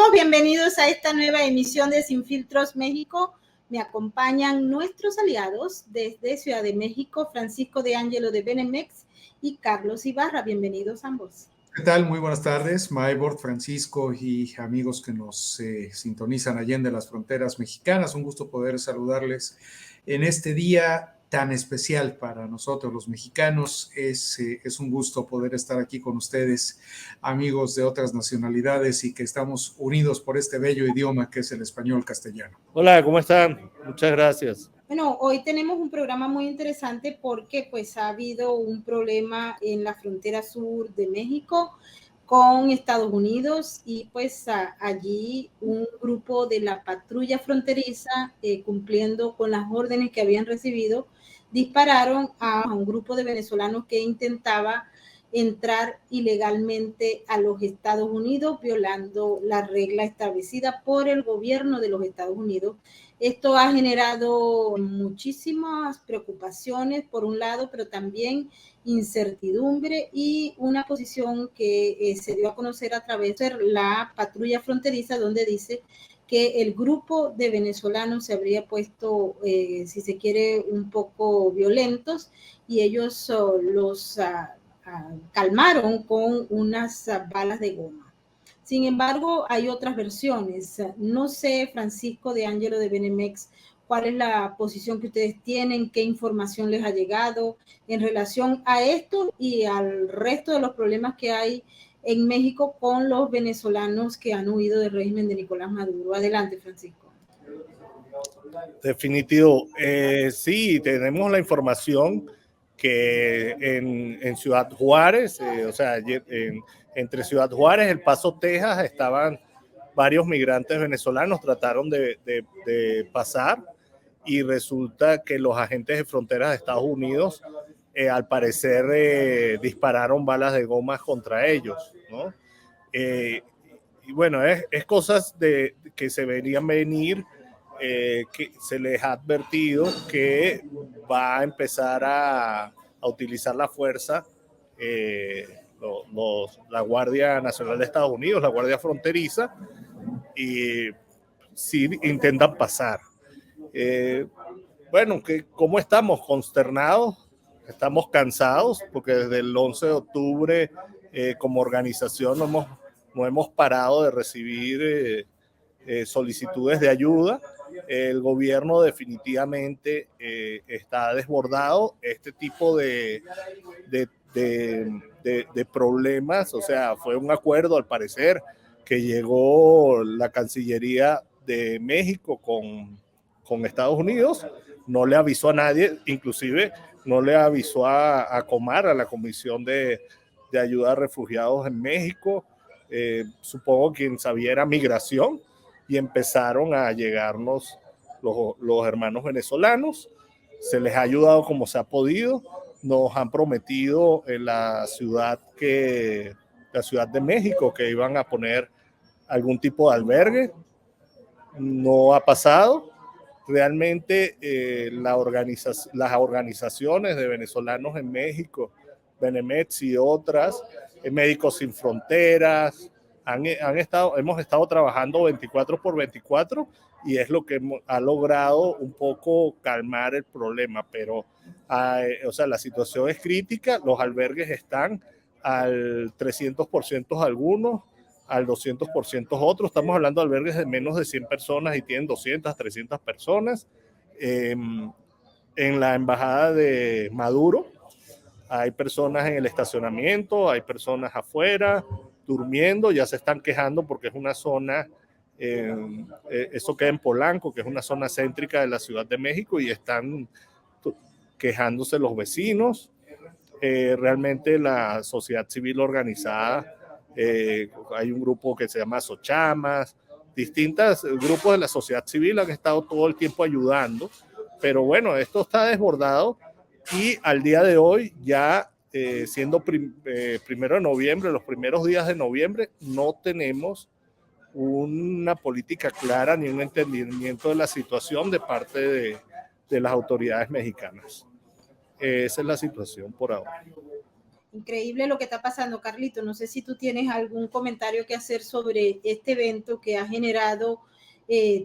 Amigos, bienvenidos a esta nueva emisión de Sin Filtros México. Me acompañan nuestros aliados desde Ciudad de México, Francisco de Ángelo de Benemex y Carlos Ibarra. Bienvenidos ambos. ¿Qué tal? Muy buenas tardes, Maybord, Francisco y amigos que nos sintonizan allende las fronteras mexicanas. Un gusto poder saludarles en este día tan especial para nosotros los mexicanos. Es un gusto poder estar aquí con ustedes, amigos de otras nacionalidades y que estamos unidos por este bello idioma que es el español castellano. Hola, ¿cómo están? Muchas gracias. Bueno, hoy tenemos un programa muy interesante porque pues ha habido un problema en la frontera sur de México con Estados Unidos y pues allí un grupo de la patrulla fronteriza cumpliendo con las órdenes que habían recibido dispararon a un grupo de venezolanos que intentaba entrar ilegalmente a los Estados Unidos violando la regla establecida por el gobierno de los Estados Unidos. Esto ha generado muchísimas preocupaciones por un lado, pero también incertidumbre y una posición que se dio a conocer a través de la patrulla fronteriza, donde dice que el grupo de venezolanos se habría puesto, si se quiere, un poco violentos y ellos los calmaron con unas balas de goma. Sin embargo, hay otras versiones. No sé, Francisco de Ángelo de Benemex, cuál es la posición que ustedes tienen, qué información les ha llegado en relación a esto y al resto de los problemas que hay en México con los venezolanos que han huido del régimen de Nicolás Maduro. Adelante, Francisco. Definitivo. Sí, tenemos la información que en Ciudad Juárez, o sea, entre Ciudad Juárez, El Paso, Texas, estaban varios migrantes venezolanos, trataron de pasar y resulta que los agentes de fronteras de Estados Unidos, al parecer, dispararon balas de goma contra ellos, ¿no? Y bueno, es cosas que se verían venir, que se les ha advertido que va a empezar a utilizar la fuerza la Guardia Nacional de Estados Unidos, la Guardia Fronteriza, y sí intentan pasar. Bueno, ¿cómo estamos? Consternados, estamos cansados, porque desde el 11 de octubre como organización no hemos parado de recibir solicitudes de ayuda. El gobierno definitivamente está desbordado. Este tipo de problemas, o sea, fue un acuerdo al parecer que llegó la Cancillería de México con Estados Unidos, no le avisó a nadie, inclusive no le avisó a Comar, a la Comisión de Ayuda a Refugiados en México. Supongo quien sabía era Migración, y empezaron a llegarnos los hermanos venezolanos. Se les ha ayudado como se ha podido. Nos han prometido en la Ciudad de México que iban a poner algún tipo de albergue. No ha pasado. Realmente las organizaciones de venezolanos en México, Benemex y otras, Médicos Sin Fronteras, hemos estado trabajando 24/24 y es lo que ha logrado un poco calmar el problema, pero o sea, la situación es crítica. Los albergues están al 300% algunos, al 200% otros. Estamos hablando de albergues de menos de 100 personas y tienen 200, 300 personas. En la embajada de Maduro hay personas en el estacionamiento, hay personas afuera durmiendo, ya se están quejando porque es una zona, eso queda en Polanco, que es una zona céntrica de la Ciudad de México, y están quejándose los vecinos. Realmente la sociedad civil organizada, hay un grupo que se llama Sochamas, distintos grupos de la sociedad civil han estado todo el tiempo ayudando, pero bueno, esto está desbordado y al día de hoy ya siendo primero de noviembre, los primeros días de noviembre, no tenemos una política clara ni un entendimiento de la situación de parte de las autoridades mexicanas. Esa es la situación por ahora. increíble lo que está pasando, Carlito. No sé si tú tienes algún comentario que hacer sobre este evento que ha generado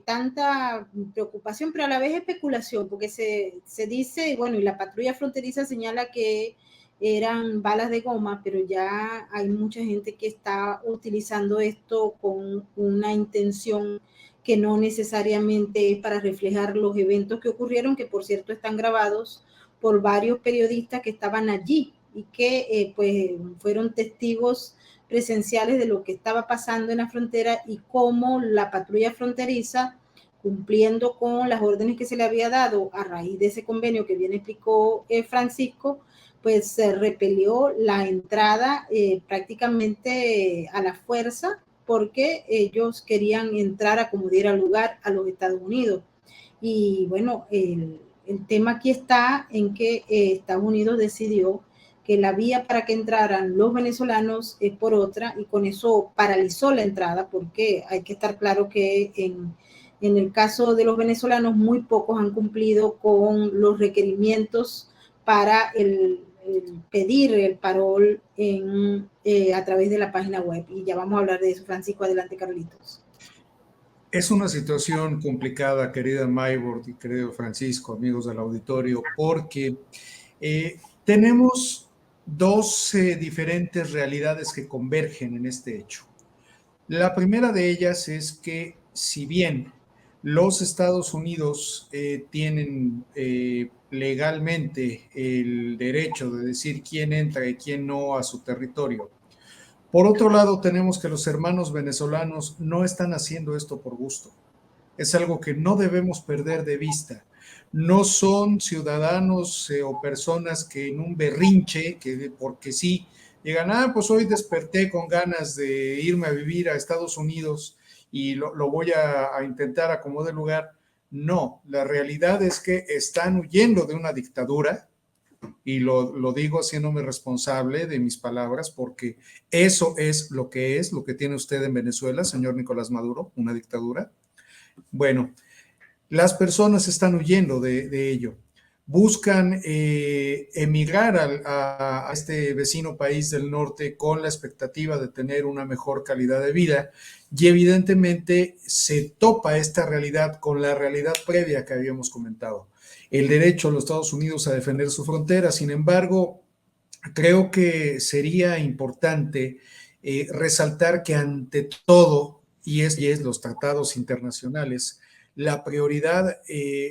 tanta preocupación, pero a la vez especulación, porque se dice, bueno, y la patrulla fronteriza señala que eran balas de goma, pero ya hay mucha gente que está utilizando esto con una intención que no necesariamente es para reflejar los eventos que ocurrieron, que por cierto están grabados por varios periodistas que estaban allí y que pues fueron testigos presenciales de lo que estaba pasando en la frontera y cómo la patrulla fronteriza, cumpliendo con las órdenes que se le había dado a raíz de ese convenio que bien explicó Francisco, pues se repelió la entrada prácticamente a la fuerza porque ellos querían entrar a como diera lugar a los Estados Unidos. Y bueno, el tema aquí está en que Estados Unidos decidió que la vía para que entraran los venezolanos es por otra y con eso paralizó la entrada porque hay que estar claro que en el caso de los venezolanos muy pocos han cumplido con los requerimientos para el pedir el parol a través de la página web. Y ya vamos a hablar de eso. Francisco, adelante, Carlitos. Es una situación complicada, querida Maybord y querido Francisco, amigos del auditorio, porque tenemos dos diferentes realidades que convergen en este hecho. La primera de ellas es que si bien los Estados Unidos tienen legalmente el derecho de decir quién entra y quién no a su territorio, por otro lado tenemos que los hermanos venezolanos no están haciendo esto por gusto. Es algo que no debemos perder de vista. No son ciudadanos o personas que en un berrinche, que porque sí, digan, pues hoy desperté con ganas de irme a vivir a Estados Unidos y lo voy a intentar a como de lugar. No, la realidad es que están huyendo de una dictadura, y lo digo haciéndome responsable de mis palabras, porque eso es lo que tiene usted en Venezuela, señor Nicolás Maduro, una dictadura. Bueno, las personas están huyendo de ello. Buscan emigrar a este vecino país del norte con la expectativa de tener una mejor calidad de vida y evidentemente se topa esta realidad con la realidad previa que habíamos comentado. El derecho de los Estados Unidos a defender su frontera. Sin embargo, creo que sería importante resaltar que ante todo, y es los tratados internacionales, la prioridad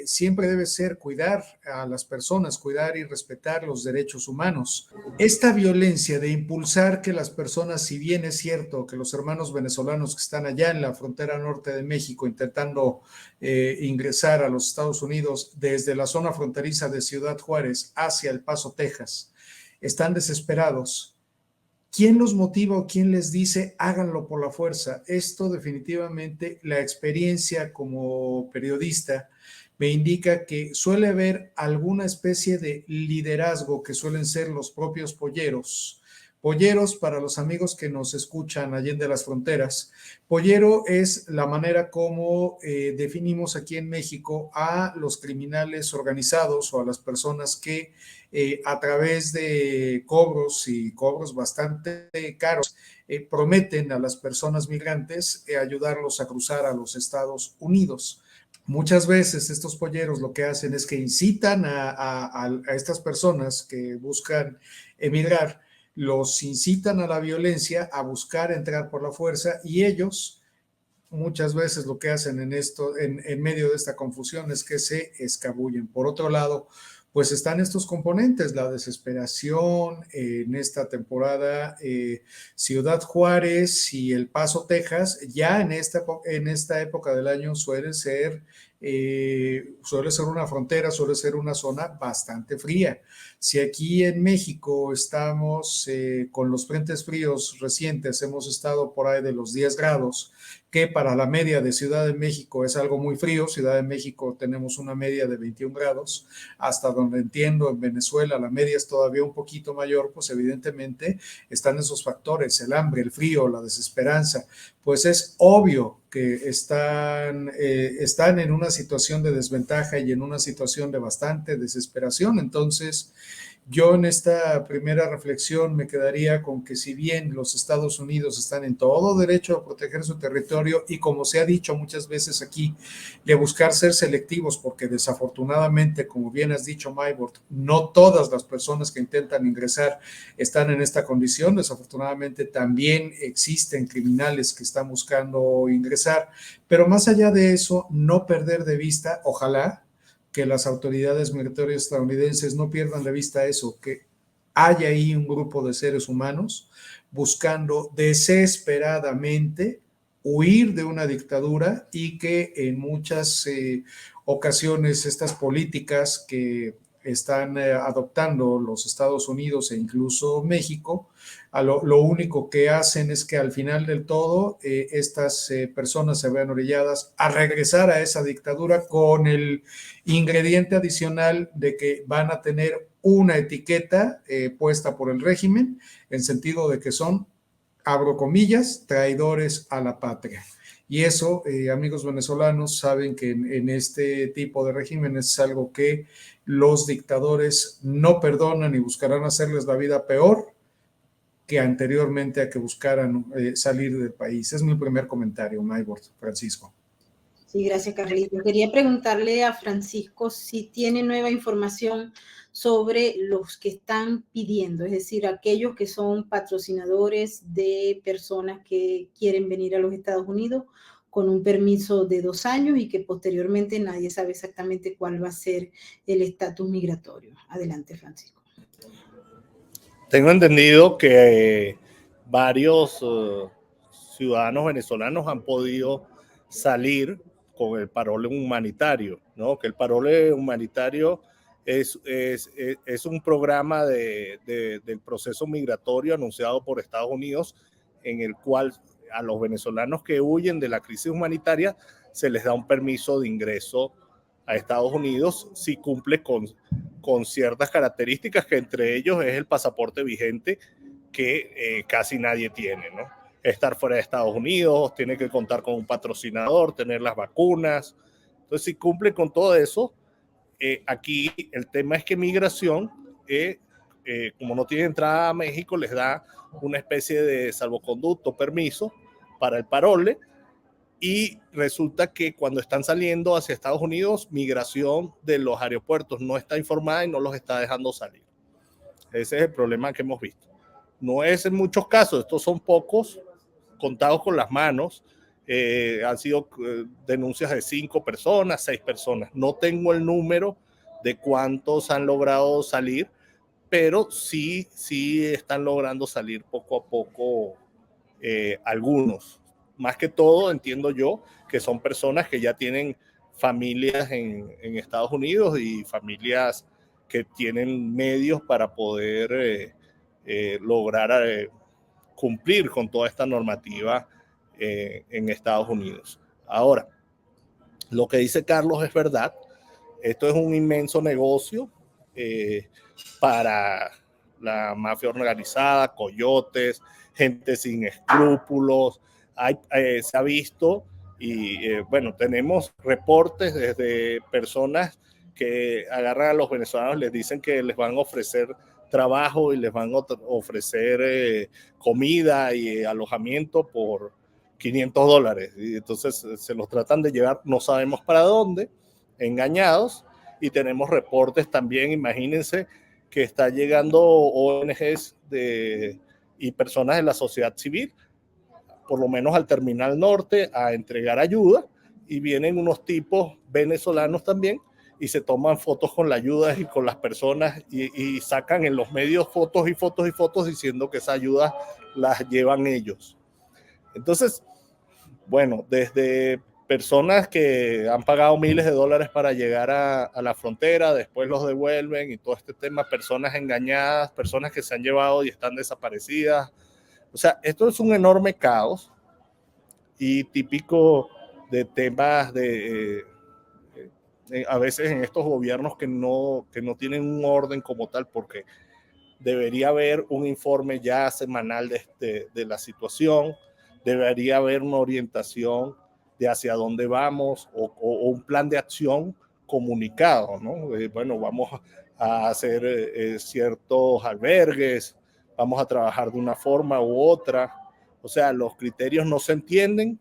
siempre debe ser cuidar a las personas, cuidar y respetar los derechos humanos. Esta violencia de impulsar que las personas, si bien es cierto que los hermanos venezolanos que están allá en la frontera norte de México intentando ingresar a los Estados Unidos desde la zona fronteriza de Ciudad Juárez hacia El Paso, Texas, están desesperados. ¿Quién los motiva o quién les dice háganlo por la fuerza? Esto definitivamente, la experiencia como periodista me indica que suele haber alguna especie de liderazgo que suelen ser los propios polleros. Polleros, para los amigos que nos escuchan allende las fronteras, pollero es la manera como definimos aquí en México a los criminales organizados o a las personas que a través de cobros y cobros bastante caros prometen a las personas migrantes ayudarlos a cruzar a los Estados Unidos. Muchas veces estos polleros lo que hacen es que incitan a estas personas que buscan emigrar, los incitan a la violencia, a buscar entrar por la fuerza, y ellos muchas veces lo que hacen en medio de esta confusión es que se escabullen. Por otro lado, pues están estos componentes, la desesperación en esta temporada, Ciudad Juárez y El Paso, Texas, ya en esta época del año suele ser una frontera, suele ser una zona bastante fría. Si aquí en México estamos con los frentes fríos recientes, hemos estado por ahí de los 10 grados, que para la media de Ciudad de México es algo muy frío. Ciudad de México tenemos una media de 21 grados, hasta donde entiendo en Venezuela la media es todavía un poquito mayor, pues evidentemente están esos factores, el hambre, el frío, la desesperanza, pues es obvio que están en una situación de desventaja y en una situación de bastante desesperación. Entonces, yo en esta primera reflexión me quedaría con que si bien los Estados Unidos están en todo derecho a proteger su territorio y como se ha dicho muchas veces aquí, de buscar ser selectivos, porque desafortunadamente, como bien has dicho, Maybord, no todas las personas que intentan ingresar están en esta condición. Desafortunadamente también existen criminales que están buscando ingresar, pero más allá de eso, no perder de vista, ojalá, que las autoridades migratorias estadounidenses no pierdan de vista eso, que hay ahí un grupo de seres humanos buscando desesperadamente huir de una dictadura y que en muchas ocasiones estas políticas que están adoptando los Estados Unidos e incluso México, lo único que hacen es que al final del todo estas personas se vean orilladas a regresar a esa dictadura con el ingrediente adicional de que van a tener una etiqueta puesta por el régimen en sentido de que son, abro comillas, traidores a la patria. Y eso, amigos venezolanos, saben que en este tipo de régimen es algo que los dictadores no perdonan y buscarán hacerles la vida peor que anteriormente a que buscaran salir del país. Es mi primer comentario, Maybord, Francisco. Sí, gracias, Carlito. Quería preguntarle a Francisco si tiene nueva información sobre los que están pidiendo, es decir, aquellos que son patrocinadores de personas que quieren venir a los Estados Unidos con un permiso de 2 años y que posteriormente nadie sabe exactamente cuál va a ser el estatus migratorio. Adelante, Francisco. Tengo entendido que varios ciudadanos venezolanos han podido salir con el parole humanitario, ¿no? Que el parole humanitario es un programa del proceso migratorio anunciado por Estados Unidos, en el cual a los venezolanos que huyen de la crisis humanitaria se les da un permiso de ingreso a Estados Unidos si cumple con ciertas características, que entre ellos es el pasaporte vigente que casi nadie tiene, ¿no? Estar fuera de Estados Unidos, tiene que contar con un patrocinador, tener las vacunas. Entonces, si cumple con todo eso, aquí el tema es que migración, como no tiene entrada a México, les da una especie de salvoconducto, permiso para el parole, y resulta que cuando están saliendo hacia Estados Unidos, migración de los aeropuertos no está informada y no los está dejando salir. Ese es el problema que hemos visto. No es en muchos casos, estos son pocos, contados con las manos. Han sido denuncias de 5 personas, 6 personas. No tengo el número de cuántos han logrado salir, pero sí están logrando salir poco a poco algunos. Más que todo, entiendo yo, que son personas que ya tienen familias en Estados Unidos y familias que tienen medios para poder lograr cumplir con toda esta normativa en Estados Unidos. Ahora, lo que dice Carlos es verdad. Esto es un inmenso negocio para la mafia organizada, coyotes, gente sin escrúpulos. Se ha visto y bueno, tenemos reportes desde personas que agarran a los venezolanos, les dicen que les van a ofrecer trabajo y les van a ofrecer comida y alojamiento por $500, y entonces se los tratan de llevar, no sabemos para dónde, engañados. Y tenemos reportes también, imagínense, que está llegando ONGs y personas de la sociedad civil, por lo menos al Terminal Norte, a entregar ayuda, y vienen unos tipos venezolanos también y se toman fotos con la ayuda y con las personas y sacan en los medios fotos y fotos y fotos diciendo que esa ayuda las llevan ellos. Entonces, bueno, desde personas que han pagado miles de dólares para llegar a la frontera, después los devuelven y todo este tema, personas engañadas, personas que se han llevado y están desaparecidas. O sea, esto es un enorme caos y típico de temas a veces en estos gobiernos que no tienen un orden como tal, porque debería haber un informe ya semanal de la situación, debería haber una orientación de hacia dónde vamos o un plan de acción comunicado, ¿no? Bueno, vamos a hacer ciertos albergues, vamos a trabajar de una forma u otra. O sea, los criterios no se entienden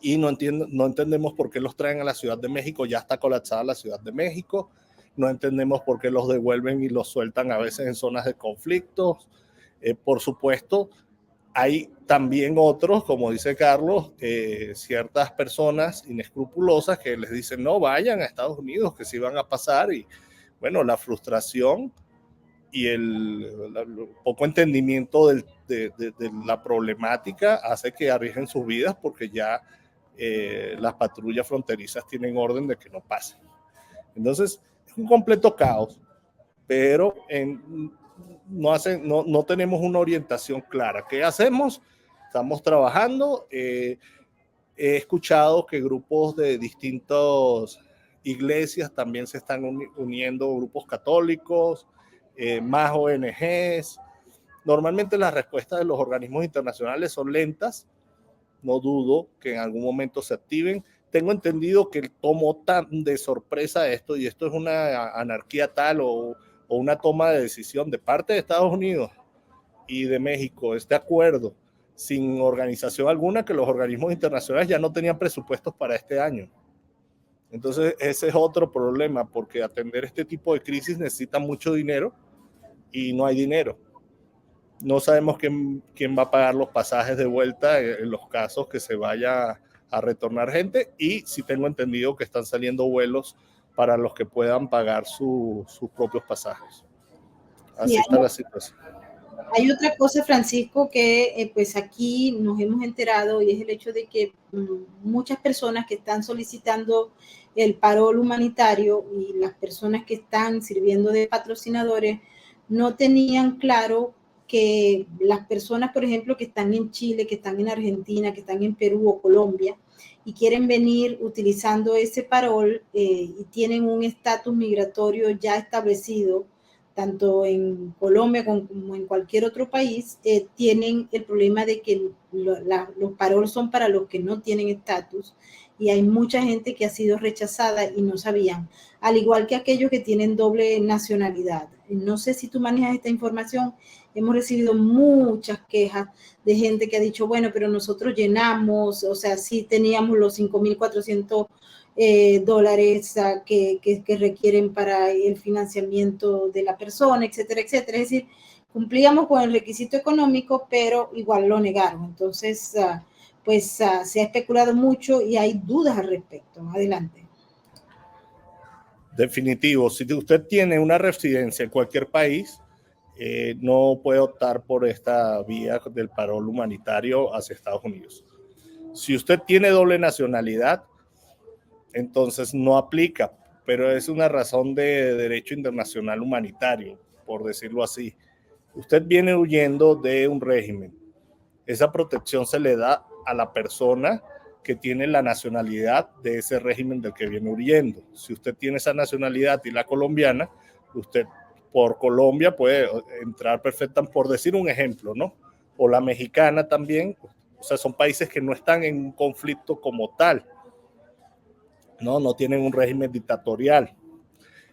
y no entendemos por qué los traen a la Ciudad de México. Ya está colapsada la Ciudad de México. No entendemos por qué los devuelven y los sueltan a veces en zonas de conflictos. Por supuesto, hay también otros, como dice Carlos, ciertas personas inescrupulosas que les dicen no vayan a Estados Unidos, que sí van a pasar. Y bueno, la frustración y el poco entendimiento de la problemática hace que arriesguen sus vidas porque ya las patrullas fronterizas tienen orden de que no pasen. Entonces, es un completo caos, pero no tenemos una orientación clara. ¿Qué hacemos? Estamos trabajando. He escuchado que grupos de distintas iglesias también se están uniendo, grupos católicos, más ONGs. Normalmente las respuestas de los organismos internacionales son lentas. No dudo que en algún momento se activen. Tengo entendido que tomó tan de sorpresa esto, y esto es una anarquía tal o una toma de decisión de parte de Estados Unidos y de México, este acuerdo, sin organización alguna, que los organismos internacionales ya no tenían presupuestos para este año. Entonces, ese es otro problema, porque atender este tipo de crisis necesita mucho dinero y no hay dinero. No sabemos quién va a pagar los pasajes de vuelta en los casos que se vaya a retornar gente, y sí tengo entendido que están saliendo vuelos para los que puedan pagar sus propios pasajes. Así está la situación. Hay otra cosa, Francisco, que pues aquí nos hemos enterado, y es el hecho de que muchas personas que están solicitando el parol humanitario y las personas que están sirviendo de patrocinadores no tenían claro que las personas, por ejemplo, que están en Chile, que están en Argentina, que están en Perú o Colombia y quieren venir utilizando ese parol y tienen un estatus migratorio ya establecido, tanto en Colombia como en cualquier otro país, tienen el problema de que los paroles son para los que no tienen estatus, y hay mucha gente que ha sido rechazada y no sabían, al igual que aquellos que tienen doble nacionalidad. No sé si tú manejas esta información. Hemos recibido muchas quejas de gente que ha dicho, bueno, pero nosotros llenamos, o sea, sí teníamos los 5,400 dólares que requieren para el financiamiento de la persona, etcétera, etcétera. Es decir, cumplíamos con el requisito económico, pero igual lo negaron. Entonces, se ha especulado mucho y hay dudas al respecto. Adelante. Definitivo, si usted tiene una residencia en cualquier país, no puede optar por esta vía del parol humanitario hacia Estados Unidos. Si usted tiene doble nacionalidad, entonces no aplica, pero es una razón de derecho internacional humanitario, por decirlo así. Usted viene huyendo de un régimen. Esa protección se le da a la persona que tiene la nacionalidad de ese régimen del que viene huyendo. Si usted tiene esa nacionalidad y la colombiana, usted por Colombia puede entrar perfectamente, por decir un ejemplo, ¿no? O la mexicana también. O sea, son países que no están en un conflicto como tal, no tienen un régimen dictatorial.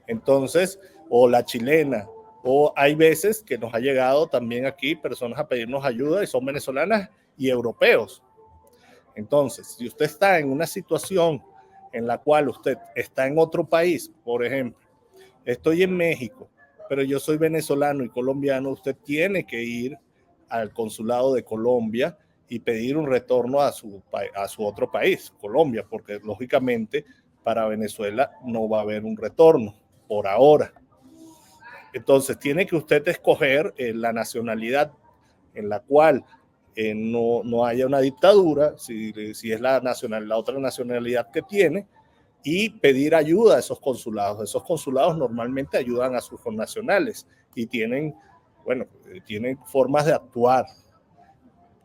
Entonces, o la chilena, o hay veces que nos ha llegado también aquí personas a pedirnos ayuda y son venezolanas y europeos. Entonces, si usted está en una situación en la cual usted está en otro país, por ejemplo, estoy en México, pero yo soy venezolano y colombiano, usted tiene que ir al consulado de Colombia y pedir un retorno a su otro país, Colombia, porque lógicamente para Venezuela no va a haber un retorno por ahora. Entonces tiene que usted escoger la nacionalidad en la cual no haya una dictadura, si es la otra nacionalidad que tiene, y pedir ayuda a esos consulados. Esos consulados normalmente ayudan a sus connacionales y tienen formas de actuar.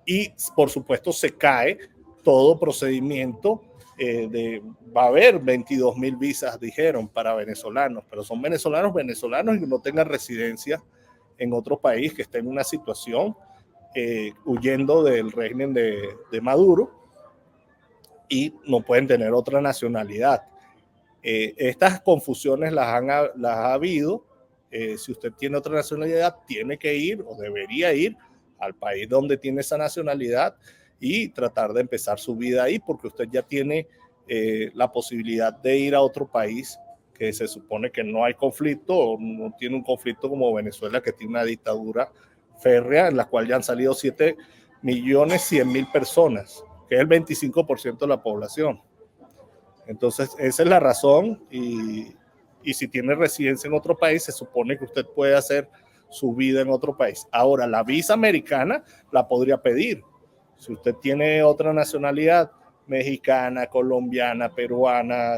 Y por supuesto se cae todo procedimiento va a haber 22,000 visas, dijeron, para venezolanos, pero son venezolanos y que no tengan residencia en otro país, que estén en una situación huyendo del régimen de Maduro, y no pueden tener otra nacionalidad. Estas confusiones las ha habido. Si usted tiene otra nacionalidad, tiene que ir o debería ir al país donde tiene esa nacionalidad y tratar de empezar su vida ahí, porque usted ya tiene la posibilidad de ir a otro país que se supone que no hay conflicto, o no tiene un conflicto como Venezuela, que tiene una dictadura férrea en la cual ya han salido 7.100.000 personas, que es el 25% de la población. Entonces, esa es la razón, y si tiene residencia en otro país, se supone que usted puede hacer su vida en otro país. Ahora, la visa americana la podría pedir. Si usted tiene otra nacionalidad, mexicana, colombiana, peruana,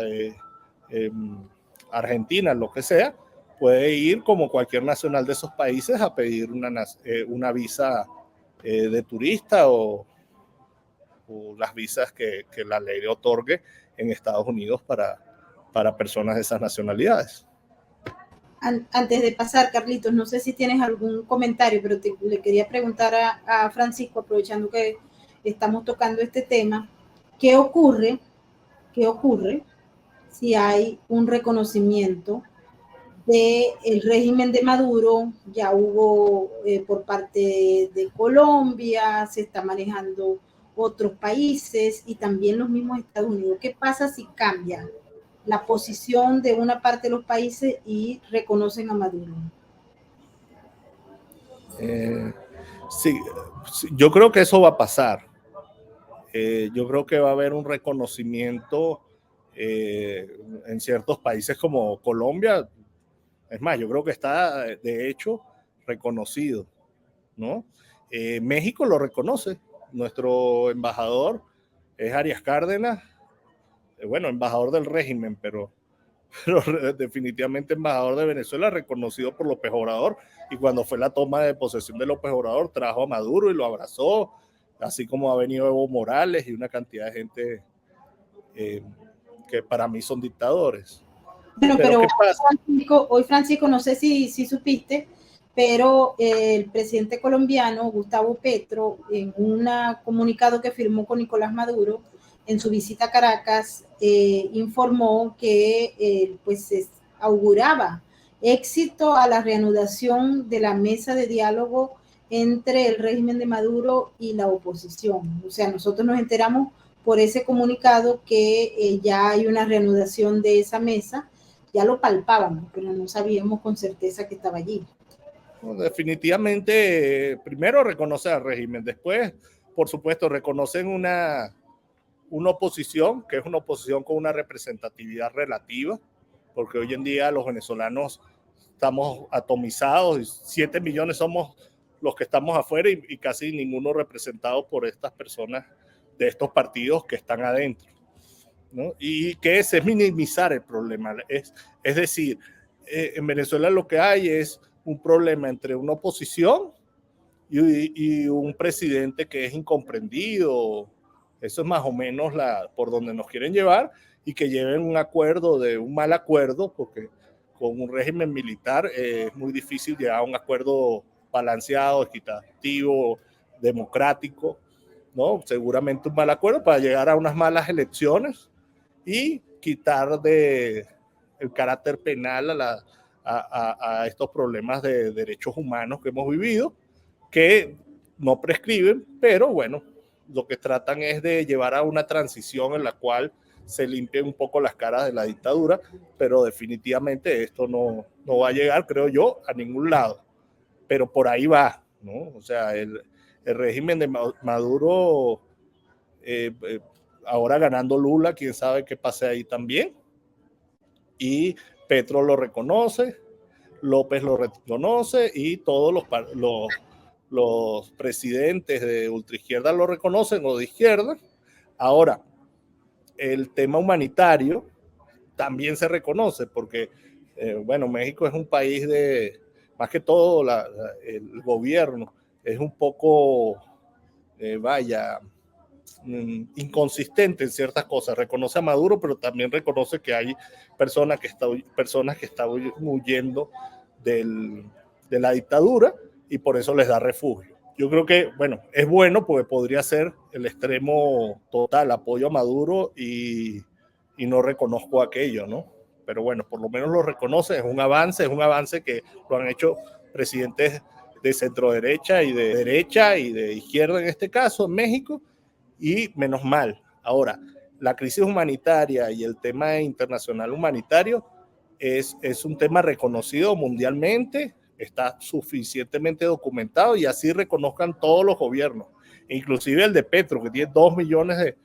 argentina, lo que sea, puede ir como cualquier nacional de esos países a pedir una visa de turista o las visas que la ley le otorgue en Estados Unidos para personas de esas nacionalidades. Antes de pasar, Carlitos, no sé si tienes algún comentario, pero le quería preguntar a Francisco, aprovechando que estamos tocando este tema, ¿qué ocurre si hay un reconocimiento del régimen de Maduro? Ya hubo por parte de Colombia, se está manejando otros países y también los mismos Estados Unidos. ¿Qué pasa si cambia la posición de una parte de los países y reconocen a Maduro? Sí, yo creo que eso va a pasar. Yo creo que va a haber un reconocimiento en ciertos países como Colombia. Es más, yo creo que está, de hecho, reconocido, ¿no? México lo reconoce. Nuestro embajador es Arias Cárdenas, bueno, embajador del régimen, pero definitivamente embajador de Venezuela, reconocido por López Obrador, y cuando fue la toma de posesión de López Obrador, trajo a Maduro y lo abrazó, así como ha venido Evo Morales y una cantidad de gente que para mí son dictadores. Bueno, pero hoy Francisco, no sé si supiste, pero el presidente colombiano, Gustavo Petro, en un comunicado que firmó con Nicolás Maduro, en su visita a Caracas, informó que pues auguraba éxito a la reanudación de la mesa de diálogo entre el régimen de Maduro y la oposición. O sea, nosotros nos enteramos por ese comunicado que ya hay una reanudación de esa mesa. Ya lo palpábamos, pero no sabíamos con certeza que estaba allí. Bueno, definitivamente, primero reconoce al régimen, después, por supuesto, reconocen una oposición, que es una oposición con una representatividad relativa, porque hoy en día los venezolanos estamos atomizados, y 7 millones somos los que estamos afuera y casi ninguno representado por estas personas de estos partidos que están adentro, ¿no? Y que es minimizar el problema. Es decir, en Venezuela lo que hay es un problema entre una oposición y un presidente que es incomprendido. Eso es más o menos por donde nos quieren llevar, y que lleven un acuerdo de un mal acuerdo, porque con un régimen militar es muy difícil llegar a un acuerdo balanceado, equitativo, democrático, ¿no? Seguramente un mal acuerdo para llegar a unas malas elecciones y quitar el carácter penal a estos problemas de derechos humanos que hemos vivido, que no prescriben, pero bueno, lo que tratan es de llevar a una transición en la cual se limpien un poco las caras de la dictadura, pero definitivamente esto no va a llegar, creo yo, a ningún lado. Pero por ahí va, ¿no? O sea, el régimen de Maduro, ahora ganando Lula, quién sabe qué pase ahí también. Y Petro lo reconoce, López lo reconoce, y todos los presidentes de ultraizquierda lo reconocen, o de izquierda. Ahora, el tema humanitario también se reconoce, porque, bueno, México es un país más que todo, el gobierno es un poco, inconsistente en ciertas cosas. Reconoce a Maduro, pero también reconoce que hay personas que están huyendo de la dictadura, y por eso les da refugio. Yo creo que, bueno, es bueno porque podría ser el extremo total, apoyo a Maduro y no reconozco aquello, ¿no? Pero bueno, por lo menos lo reconoce, es un avance que lo han hecho presidentes de centro derecha y de izquierda en este caso, en México, y menos mal. Ahora, la crisis humanitaria y el tema internacional humanitario es un tema reconocido mundialmente, está suficientemente documentado y así reconozcan todos los gobiernos, inclusive el de Petro, que tiene 2 millones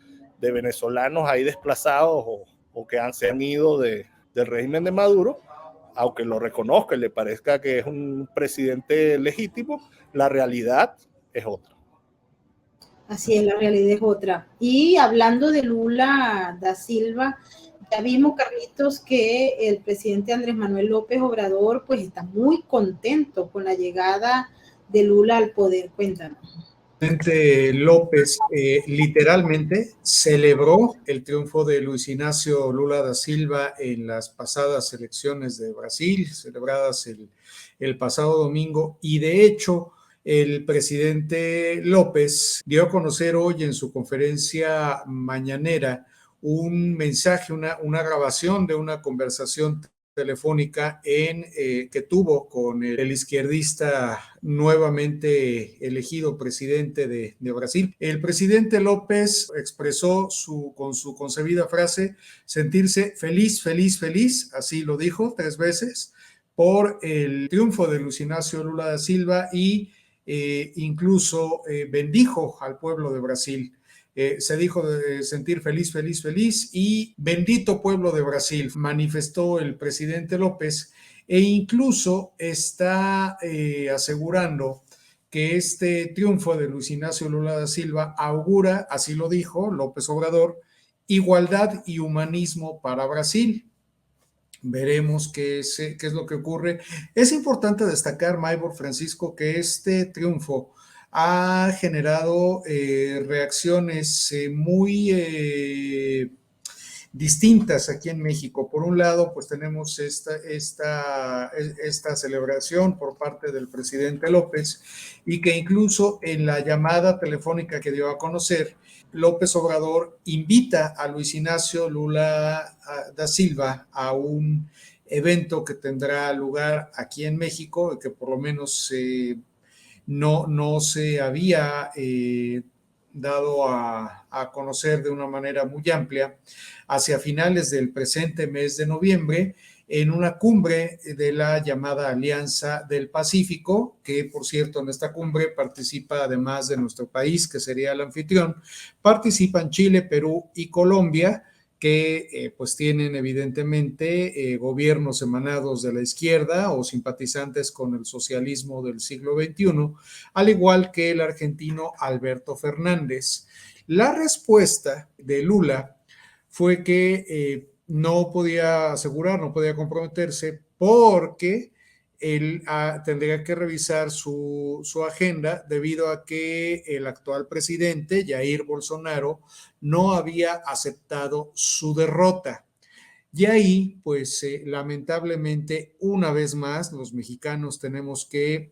de venezolanos ahí desplazados o que se han ido del régimen de Maduro, aunque lo reconozca y le parezca que es un presidente legítimo, la realidad es otra. Así es, la realidad es otra. Y hablando de Lula da Silva, ya vimos, Carlitos, que el presidente Andrés Manuel López Obrador pues está muy contento con la llegada de Lula al poder. Cuéntanos. El presidente López literalmente celebró el triunfo de Luis Ignacio Lula da Silva en las pasadas elecciones de Brasil, celebradas el pasado domingo, y de hecho el presidente López dio a conocer hoy en su conferencia mañanera un mensaje, una grabación de una conversación telefónica que tuvo con el izquierdista nuevamente elegido presidente de Brasil. El presidente López expresó con su concebida frase sentirse feliz, feliz, feliz, así lo dijo 3 veces, por el triunfo de Luis Ignacio Lula da Silva y incluso bendijo al pueblo de Brasil. Se dijo de sentir feliz, feliz, feliz y bendito pueblo de Brasil, manifestó el presidente López, e incluso está asegurando que este triunfo de Luis Ignacio Lula da Silva augura, así lo dijo López Obrador, igualdad y humanismo para Brasil. Veremos qué es lo que ocurre. Es importante destacar, Maybor, Francisco, que este triunfo ha generado reacciones muy distintas aquí en México. Por un lado, pues tenemos esta celebración por parte del presidente López, y que incluso en la llamada telefónica que dio a conocer, López Obrador invita a Luis Ignacio Lula da Silva a un evento que tendrá lugar aquí en México, que por lo menos no se había dado a conocer de una manera muy amplia, hacia finales del presente mes de noviembre, en una cumbre de la llamada Alianza del Pacífico, que por cierto en esta cumbre participa, además de nuestro país, que sería el anfitrión, participan Chile, Perú y Colombia, que pues tienen evidentemente gobiernos emanados de la izquierda o simpatizantes con el socialismo del siglo XXI, al igual que el argentino Alberto Fernández. La respuesta de Lula fue que no podía asegurar, no podía comprometerse, porque él tendría que revisar su agenda, debido a que el actual presidente, Jair Bolsonaro, no había aceptado su derrota. Y ahí, pues lamentablemente, una vez más, los mexicanos tenemos que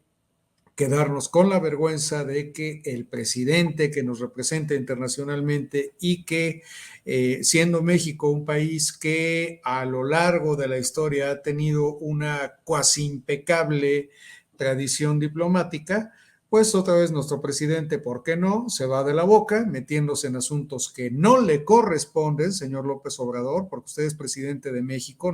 quedarnos con la vergüenza de que el presidente que nos representa internacionalmente, y que siendo México un país que a lo largo de la historia ha tenido una cuasi impecable tradición diplomática, pues otra vez nuestro presidente, ¿por qué no?, se va de la boca metiéndose en asuntos que no le corresponden, señor López Obrador, porque usted es presidente de México,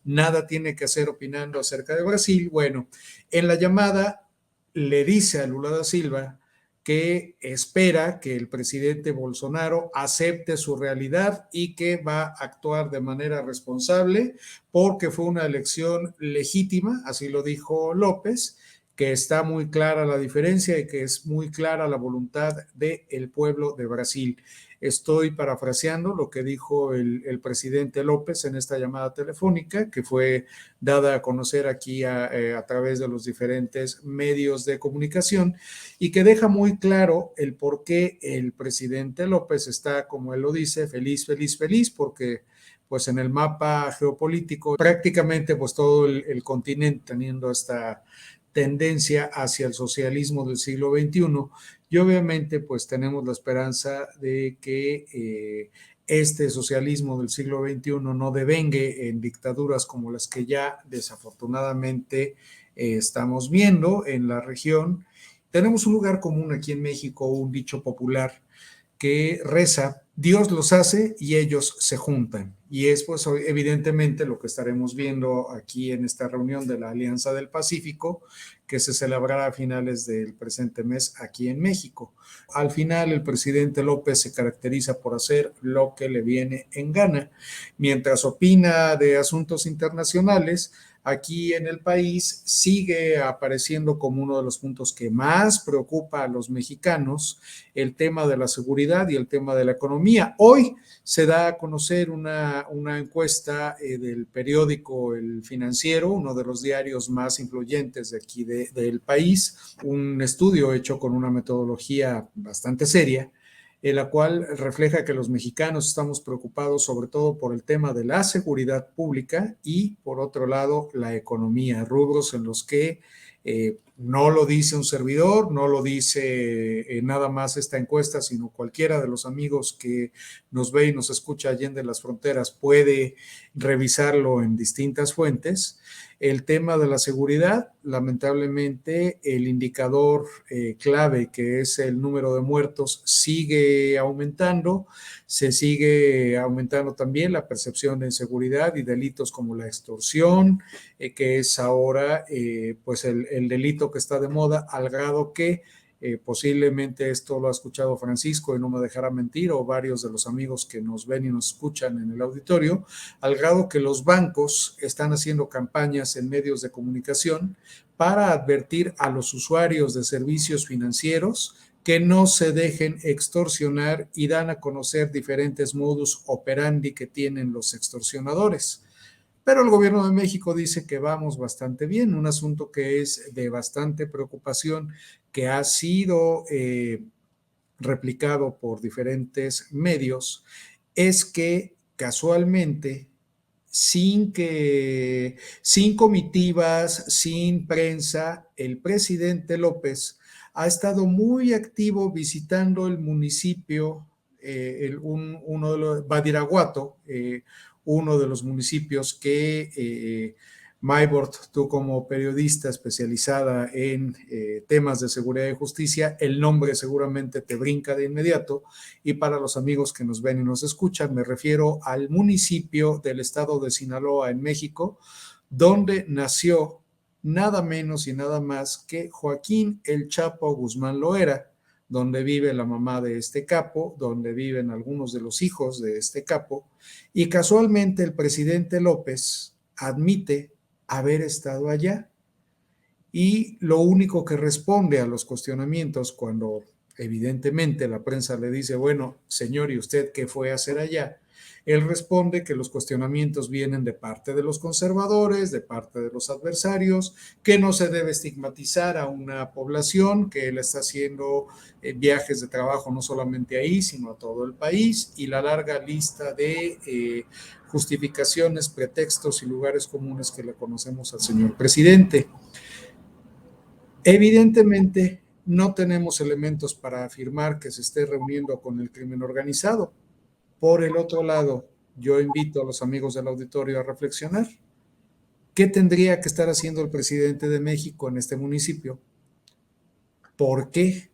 nada tiene que hacer opinando acerca de Brasil. Bueno, en la llamada le dice a Lula da Silva que espera que el presidente Bolsonaro acepte su realidad y que va a actuar de manera responsable, porque fue una elección legítima, así lo dijo López, que está muy clara la diferencia y que es muy clara la voluntad del pueblo de Brasil. Estoy parafraseando lo que dijo el presidente López en esta llamada telefónica, que fue dada a conocer aquí a través de los diferentes medios de comunicación, y que deja muy claro el por qué el presidente López está, como él lo dice, feliz, feliz, feliz, porque pues en el mapa geopolítico prácticamente pues todo el continente teniendo esta tendencia hacia el socialismo del siglo XXI y obviamente pues tenemos la esperanza de que este socialismo del siglo XXI no devengue en dictaduras como las que ya desafortunadamente estamos viendo en la región. Tenemos un lugar común aquí en México, un dicho popular que reza: Dios los hace y ellos se juntan. Y es pues evidentemente lo que estaremos viendo aquí en esta reunión de la Alianza del Pacífico, que se celebrará a finales del presente mes aquí en México. Al final, el presidente López se caracteriza por hacer lo que le viene en gana. Mientras opina de asuntos internacionales, aquí en el país sigue apareciendo como uno de los puntos que más preocupa a los mexicanos el tema de la seguridad y el tema de la economía. Hoy se da a conocer una encuesta del periódico El Financiero, uno de los diarios más influyentes de aquí del país, un estudio hecho con una metodología bastante seria, en la cual refleja que los mexicanos estamos preocupados sobre todo por el tema de la seguridad pública y, por otro lado, la economía, rubros en los que no lo dice un servidor, no lo dice nada más esta encuesta, sino cualquiera de los amigos que nos ve y nos escucha allende las fronteras puede revisarlo en distintas fuentes. El tema de la seguridad, lamentablemente, el indicador clave, que es el número de muertos, sigue aumentando. Se sigue aumentando también la percepción de inseguridad y delitos como la extorsión, que es ahora pues el delito que está de moda, al grado que posiblemente esto lo ha escuchado Francisco y no me dejará mentir, o varios de los amigos que nos ven y nos escuchan en el auditorio, al grado que los bancos están haciendo campañas en medios de comunicación para advertir a los usuarios de servicios financieros que no se dejen extorsionar y dan a conocer diferentes modus operandi que tienen los extorsionadores. Pero el gobierno de México dice que vamos bastante bien, un asunto que es de bastante preocupación, que ha sido replicado por diferentes medios, es que casualmente, sin comitivas, sin prensa, el presidente López ha estado muy activo visitando el municipio, uno de los, Badiraguato, uno de los municipios que Maybord, tú como periodista especializada en temas de seguridad y justicia, el nombre seguramente te brinca de inmediato, y para los amigos que nos ven y nos escuchan, me refiero al municipio del estado de Sinaloa en México, donde nació nada menos y nada más que Joaquín El Chapo Guzmán Loera, donde vive la mamá de este capo, donde viven algunos de los hijos de este capo, y casualmente el presidente López admite haber estado allá, y lo único que responde a los cuestionamientos cuando evidentemente la prensa le dice, bueno, señor, ¿y usted qué fue a hacer allá? Él responde que los cuestionamientos vienen de parte de los conservadores, de parte de los adversarios, que no se debe estigmatizar a una población, que él está haciendo viajes de trabajo no solamente ahí, sino a todo el país, y la larga lista de justificaciones, pretextos y lugares comunes que le conocemos al señor presidente. Evidentemente, no tenemos elementos para afirmar que se esté reuniendo con el crimen organizado. Por el otro lado, yo invito a los amigos del auditorio a reflexionar. ¿Qué tendría que estar haciendo el presidente de México en este municipio? ¿Por qué?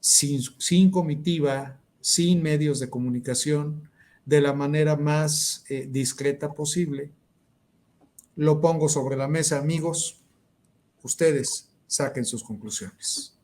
Sin comitiva, sin medios de comunicación, de la manera más discreta posible. Lo pongo sobre la mesa, amigos. Ustedes saquen sus conclusiones.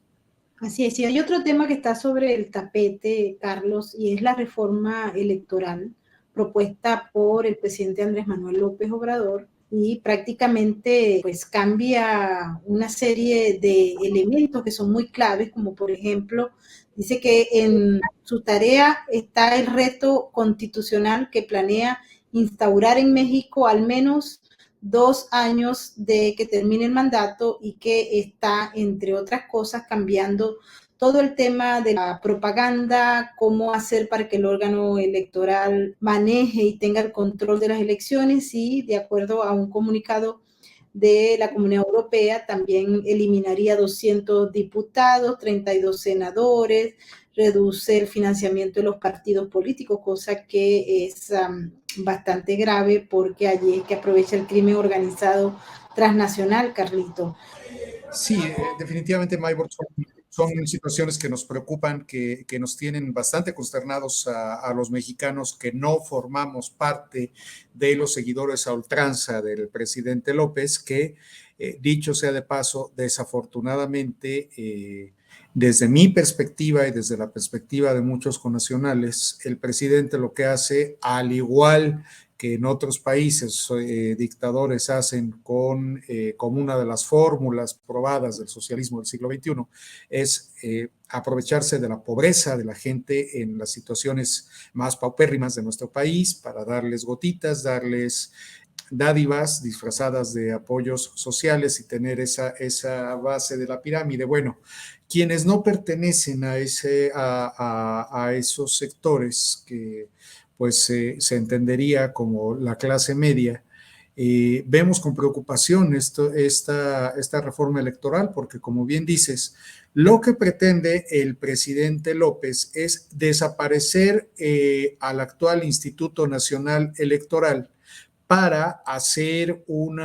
Así es, y hay otro tema que está sobre el tapete, Carlos, y es la reforma electoral propuesta por el presidente Andrés Manuel López Obrador, y prácticamente pues cambia una serie de elementos que son muy claves, como por ejemplo, dice que en su tarea está el reto constitucional que planea instaurar en México al menos 2 años de que termine el mandato, y que está, entre otras cosas, cambiando todo el tema de la propaganda, cómo hacer para que el órgano electoral maneje y tenga el control de las elecciones, y de acuerdo a un comunicado de la Comunidad Europea, también eliminaría 200 diputados, 32 senadores, reduce el financiamiento de los partidos políticos, cosa que es bastante grave porque allí es que aprovecha el crimen organizado transnacional, Carlito. Sí, definitivamente, Maybor, son situaciones que nos preocupan, que nos tienen bastante consternados a los mexicanos que no formamos parte de los seguidores a ultranza del presidente López, que, dicho sea de paso, desafortunadamente, desde mi perspectiva y desde la perspectiva de muchos connacionales, el presidente lo que hace, al igual que en otros países dictadores hacen como una de las fórmulas probadas del socialismo del siglo XXI, es aprovecharse de la pobreza de la gente en las situaciones más paupérrimas de nuestro país para darles gotitas, darles dádivas disfrazadas de apoyos sociales y tener esa base de la pirámide. Bueno, quienes no pertenecen a esos sectores que pues se entendería como la clase media, vemos con preocupación esta reforma electoral, porque como bien dices, lo que pretende el presidente López es desaparecer al actual Instituto Nacional Electoral para hacer un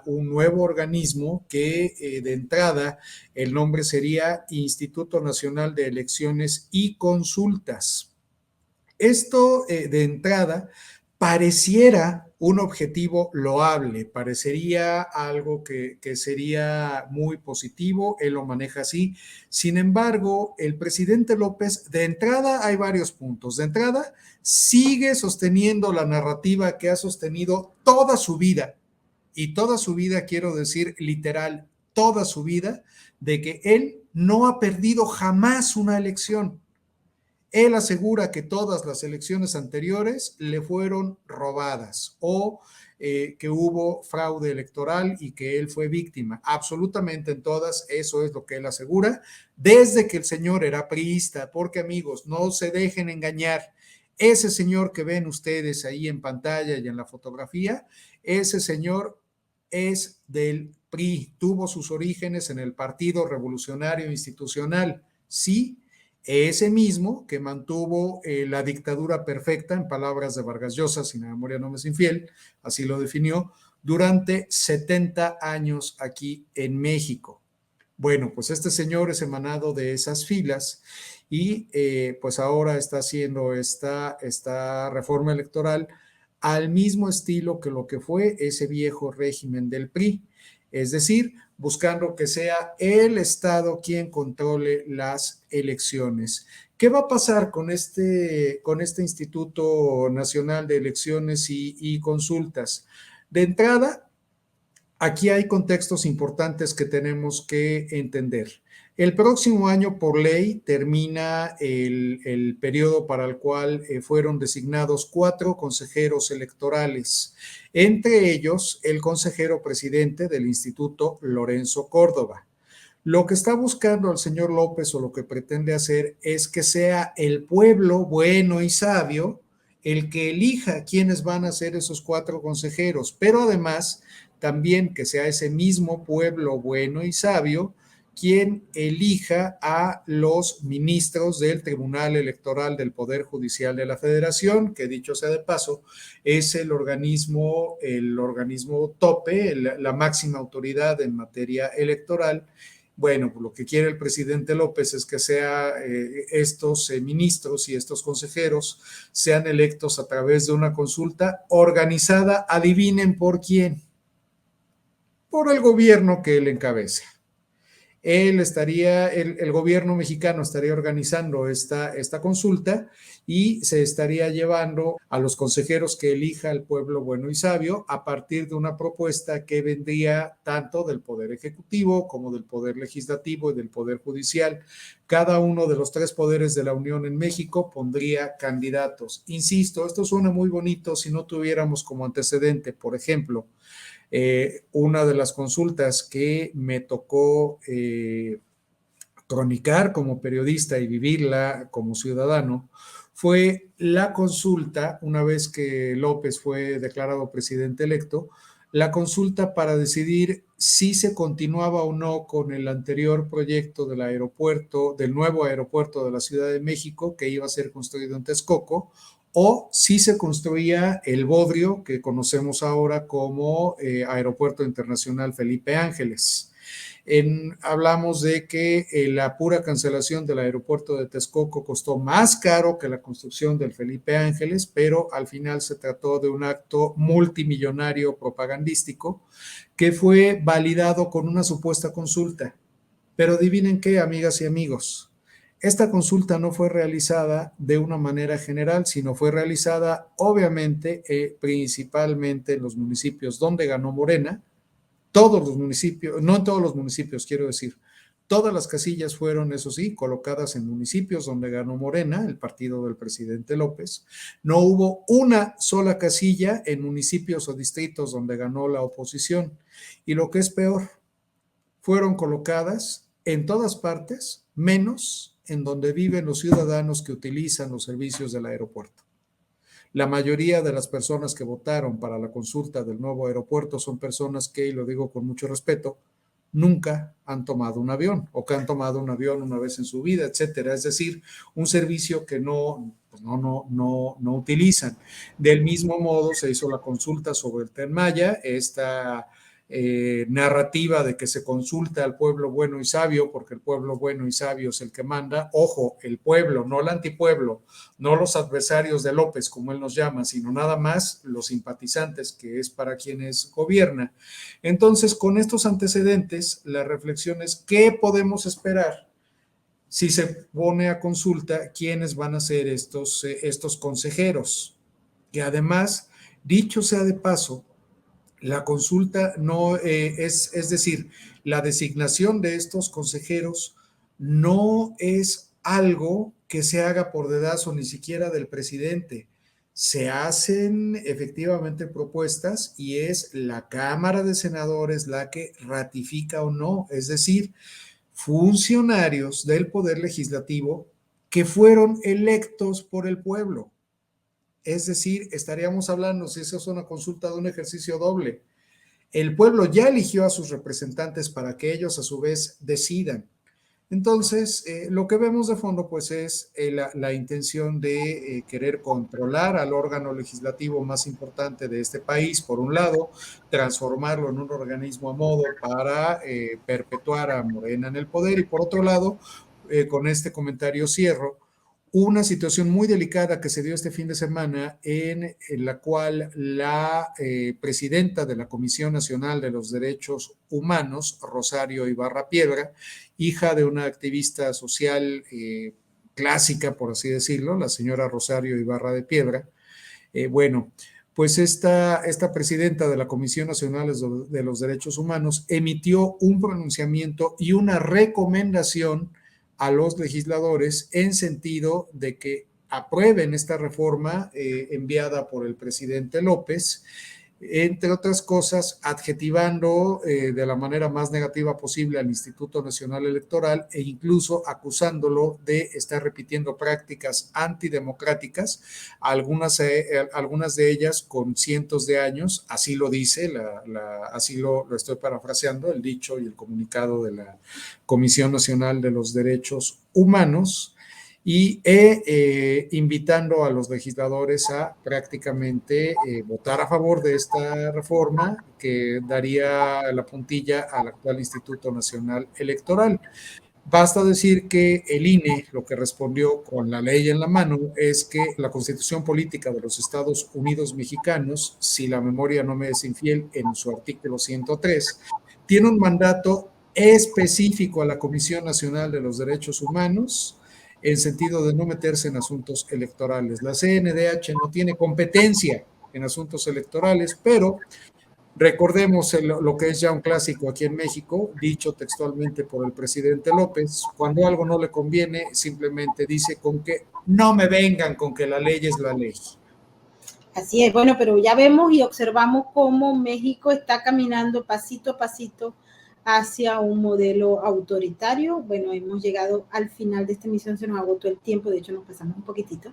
nuevo organismo que de entrada el nombre sería Instituto Nacional de Elecciones y Consultas. Esto de entrada pareciera un objetivo loable, parecería algo que sería muy positivo, él lo maneja así. Sin embargo, el presidente López, de entrada hay varios puntos. De entrada, sigue sosteniendo la narrativa que ha sostenido toda su vida, y toda su vida, quiero decir literal, toda su vida, de que él no ha perdido jamás una elección. Él asegura que todas las elecciones anteriores le fueron robadas o que hubo fraude electoral y que él fue víctima. Absolutamente en todas, eso es lo que él asegura, desde que el señor era priista, porque amigos, no se dejen engañar. Ese señor que ven ustedes ahí en pantalla y en la fotografía, ese señor es del PRI, tuvo sus orígenes en el Partido Revolucionario Institucional, sí, ese mismo que mantuvo la dictadura perfecta, en palabras de Vargas Llosa, si la memoria no me es infiel, así lo definió, durante 70 años aquí en México. Bueno, pues este señor es emanado de esas filas y pues ahora está haciendo esta reforma electoral al mismo estilo que lo que fue ese viejo régimen del PRI, es decir, buscando que sea el Estado quien controle las elecciones. ¿Qué va a pasar con este Instituto Nacional de Elecciones y Consultas? De entrada, aquí hay contextos importantes que tenemos que entender. El próximo año, por ley, termina el periodo para el cual fueron designados 4 consejeros electorales, entre ellos el consejero presidente del Instituto, Lorenzo Córdoba. Lo que está buscando el señor López, o lo que pretende hacer, es que sea el pueblo bueno y sabio el que elija quiénes van a ser esos 4 consejeros, pero además también que sea ese mismo pueblo bueno y sabio quien elija a los ministros del Tribunal Electoral del Poder Judicial de la Federación, que dicho sea de paso, es el organismo tope, la máxima autoridad en materia electoral. Bueno, lo que quiere el presidente López es que estos ministros y estos consejeros sean electos a través de una consulta organizada, adivinen por quién, por el gobierno que él encabeza. El gobierno mexicano estaría organizando esta consulta y se estaría llevando a los consejeros que elija el pueblo bueno y sabio a partir de una propuesta que vendría tanto del Poder Ejecutivo como del Poder Legislativo y del Poder Judicial. Cada uno de los 3 poderes de la Unión en México pondría candidatos. Insisto, esto suena muy bonito si no tuviéramos como antecedente, por ejemplo, una de las consultas que me tocó cronicar como periodista y vivirla como ciudadano fue la consulta, una vez que López fue declarado presidente electo, la consulta para decidir si se continuaba o no con el anterior proyecto del aeropuerto, del nuevo aeropuerto de la Ciudad de México que iba a ser construido en Texcoco, o si se construía el bodrio que conocemos ahora como Aeropuerto Internacional Felipe Ángeles. Hablamos de que la pura cancelación del aeropuerto de Texcoco costó más caro que la construcción del Felipe Ángeles, pero al final se trató de un acto multimillonario propagandístico que fue validado con una supuesta consulta. Pero adivinen qué, amigas y amigos, esta consulta no fue realizada de una manera general, sino fue realizada obviamente principalmente en los municipios donde ganó Morena. Todos los municipios, no en todos los municipios, quiero decir, todas las casillas fueron, eso sí, colocadas en municipios donde ganó Morena, el partido del presidente López. No hubo una sola casilla en municipios o distritos donde ganó la oposición. Y lo que es peor, fueron colocadas en todas partes, menos en donde viven los ciudadanos que utilizan los servicios del aeropuerto. La mayoría de las personas que votaron para la consulta del nuevo aeropuerto son personas que, y lo digo con mucho respeto, nunca han tomado un avión o que han tomado un avión una vez en su vida, etcétera. Es decir, un servicio que no utilizan. Del mismo modo, se hizo la consulta sobre el Tren Maya, esta narrativa de que se consulta al pueblo bueno y sabio, porque el pueblo bueno y sabio es el que manda. Ojo, el pueblo, no el antipueblo, no los adversarios de López, como él nos llama, sino nada más los simpatizantes, que es para quienes gobierna. Entonces, con estos antecedentes, la reflexión es, ¿qué podemos esperar si se pone a consulta quiénes van a ser estos consejeros? Que además, dicho sea de paso, la consulta no es decir, la designación de estos consejeros no es algo que se haga por dedazo ni siquiera del presidente. Se hacen efectivamente propuestas y es la Cámara de Senadores la que ratifica o no, es decir, funcionarios del Poder Legislativo que fueron electos por el pueblo. Es decir, estaríamos hablando, si eso es una consulta, de un ejercicio doble. El pueblo ya eligió a sus representantes para que ellos a su vez decidan. Entonces, lo que vemos de fondo pues es la intención de querer controlar al órgano legislativo más importante de este país, por un lado, transformarlo en un organismo a modo para perpetuar a Morena en el poder, y por otro lado, con este comentario cierro, una situación muy delicada que se dio este fin de semana en la cual la presidenta de la Comisión Nacional de los Derechos Humanos, Rosario Ibarra Piedra, hija de una activista social clásica, por así decirlo, la señora Rosario Ibarra de Piedra, pues esta presidenta de la Comisión Nacional de los Derechos Humanos emitió un pronunciamiento y una recomendación a los legisladores en sentido de que aprueben esta reforma enviada por el presidente López, entre otras cosas, adjetivando de la manera más negativa posible al Instituto Nacional Electoral e incluso acusándolo de estar repitiendo prácticas antidemocráticas, algunas de ellas con cientos de años, así lo dice, así lo estoy parafraseando, el dicho y el comunicado de la Comisión Nacional de los Derechos Humanos, y invitando a los legisladores a prácticamente votar a favor de esta reforma que daría la puntilla al actual Instituto Nacional Electoral. Basta decir que el INE lo que respondió con la ley en la mano es que la Constitución Política de los Estados Unidos Mexicanos, si la memoria no me es infiel, en su artículo 103, tiene un mandato específico a la Comisión Nacional de los Derechos Humanos en sentido de no meterse en asuntos electorales. La CNDH no tiene competencia en asuntos electorales, pero recordemos lo que es ya un clásico aquí en México, dicho textualmente por el presidente López: cuando algo no le conviene, simplemente dice con que no me vengan con que la ley es la ley. Así es, bueno, pero ya vemos y observamos cómo México está caminando pasito a pasito hacia un modelo autoritario. Bueno, hemos llegado al final de esta emisión, se nos agotó el tiempo, de hecho nos pasamos un poquitito,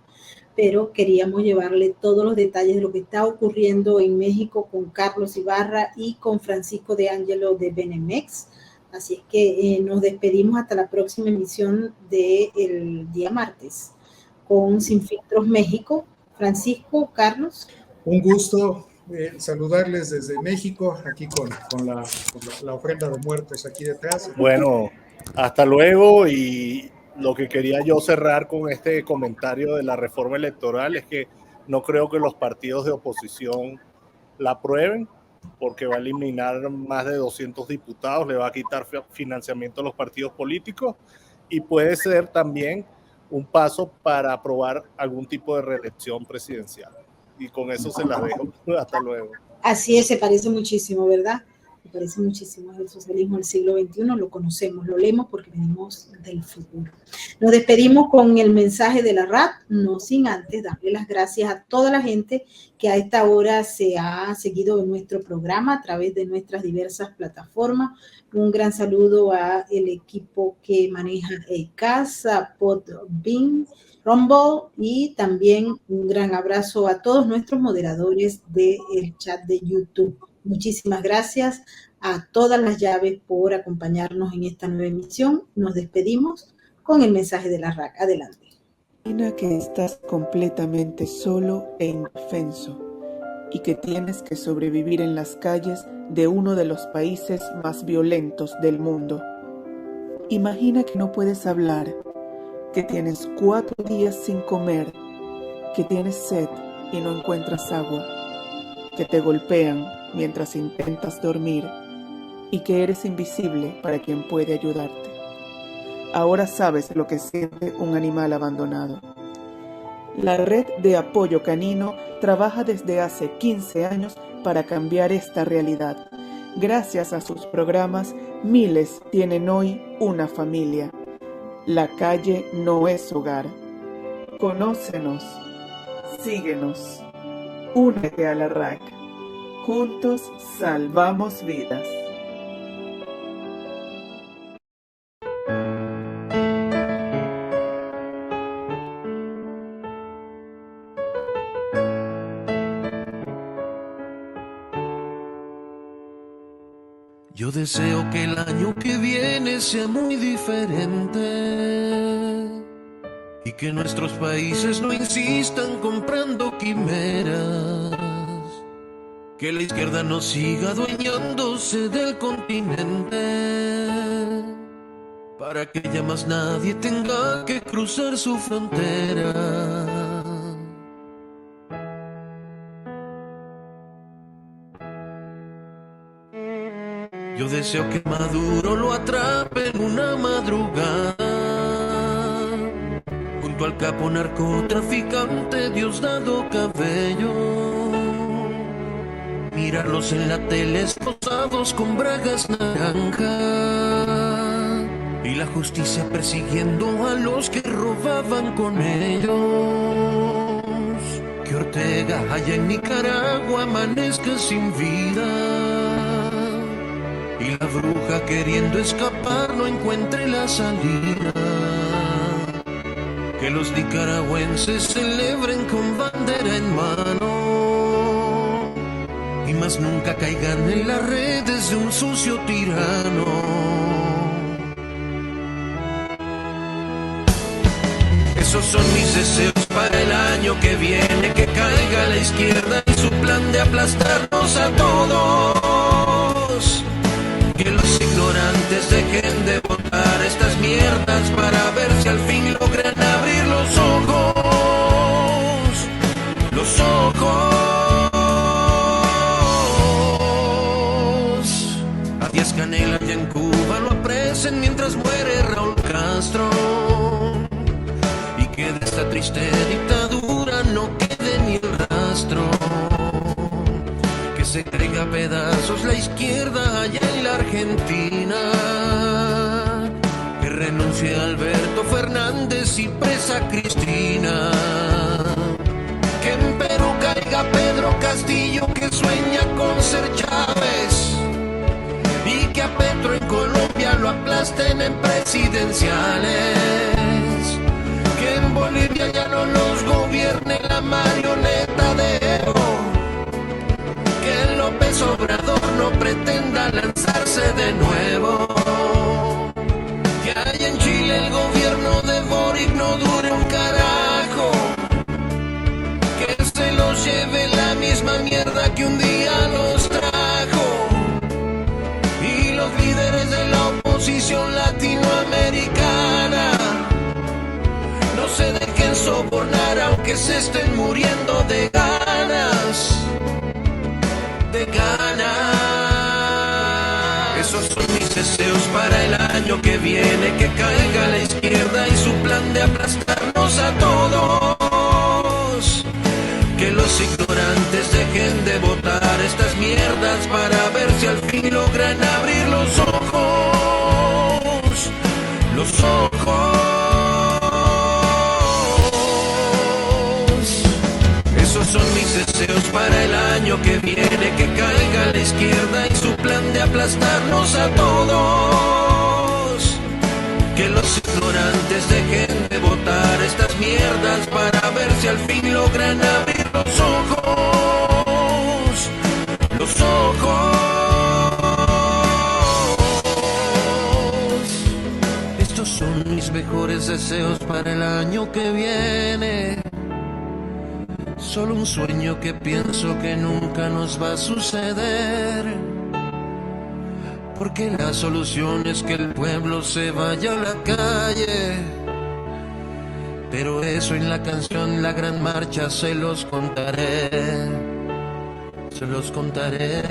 pero queríamos llevarle todos los detalles de lo que está ocurriendo en México con Carlos Ibarra y con Francisco de Ángelo de Benemex. Así es que nos despedimos hasta la próxima emisión del día martes con Sin Filtros México. Francisco, Carlos. Un gusto saludarles desde México, aquí con la ofrenda de muertos aquí detrás. Bueno, hasta luego. Y lo que quería yo cerrar con este comentario de la reforma electoral es que no creo que los partidos de oposición la aprueben, porque va a eliminar más de 200 diputados, le va a quitar financiamiento a los partidos políticos y puede ser también un paso para aprobar algún tipo de reelección presidencial. Y con eso se las dejo. Hasta luego. Así es, se parece muchísimo, ¿verdad? Se parece muchísimo al socialismo del siglo XXI, lo conocemos, lo leemos porque venimos del futuro. Nos despedimos con el mensaje de la RAT, no sin antes darle las gracias a toda la gente que a esta hora se ha seguido en nuestro programa a través de nuestras diversas plataformas. Un gran saludo al equipo que maneja Casa, Podbean, Rumble, y también un gran abrazo a todos nuestros moderadores del chat de YouTube. Muchísimas gracias a todas las llaves por acompañarnos en esta nueva emisión. Nos despedimos con el mensaje de la RAC. Adelante. Imagina que estás completamente solo e indefenso y que tienes que sobrevivir en las calles de uno de los países más violentos del mundo. Imagina que no puedes hablar, que tienes 4 días sin comer, que tienes sed y no encuentras agua, que te golpean mientras intentas dormir y que eres invisible para quien puede ayudarte. Ahora sabes lo que siente un animal abandonado. La red de apoyo canino trabaja desde hace 15 años para cambiar esta realidad. Gracias a sus programas, miles tienen hoy una familia. La calle no es hogar. Conócenos, síguenos, únete a la RAC. Juntos salvamos vidas. Yo deseo que el año que viene sea muy diferente y que nuestros países no insistan comprando quimeras, que la izquierda no siga adueñándose del continente, para que ya más nadie tenga que cruzar su frontera. Yo deseo que Maduro lo atrape en una madrugada, junto al capo narcotraficante Diosdado Cabello. Mirarlos en la tele esposados con bragas naranja y la justicia persiguiendo a los que robaban con ellos. Que Ortega allá en Nicaragua amanezca sin vida y la bruja queriendo escapar no encuentre la salida. Que los nicaragüenses celebren con bandera en mano y más nunca caigan en las redes de un sucio tirano. Esos son mis deseos para el año que viene, que caiga la izquierda en su plan de aplastarnos a todos. Que los ignorantes dejen de votar estas mierdas para ver si al fin logran abrir los ojos. Los ojos. A Díaz Canel allá en Cuba lo apresen mientras muere Raúl Castro. Y que de esta triste dictadura no quede ni el rastro. Se caiga a pedazos la izquierda allá en la Argentina, que renuncie Alberto Fernández y presa Cristina, que en Perú caiga Pedro Castillo que sueña con ser Chávez, y que a Petro en Colombia lo aplasten en presidenciales, que en Bolivia ya no los gobierne la marioneta de Evo. Que López Obrador no pretenda lanzarse de nuevo. Que allá en Chile el gobierno de Boric no dure un carajo. Que se los lleve la misma mierda que un día nos trajo. Y los líderes de la oposición latinoamericana no se dejen sobornar aunque se estén muriendo de ganas. De ganas. Esos son mis deseos para el año que viene. Que caiga la izquierda y su plan de aplastarnos a todos. Que los ignorantes dejen de votar estas mierdas para ver si al fin logran abrir los ojos. Los ojos. Esos son mis deseos para el año que viene. Que caiga la izquierda y su plan de aplastarnos a todos. Que los ignorantes dejen de votar estas mierdas para ver si al fin logran abrir los ojos. Los ojos. Estos son mis mejores deseos para el año que viene. Solo un sueño que pienso que nunca nos va a suceder. Porque la solución es que el pueblo se vaya a la calle. Pero eso en la canción La Gran Marcha se los contaré. Se los contaré.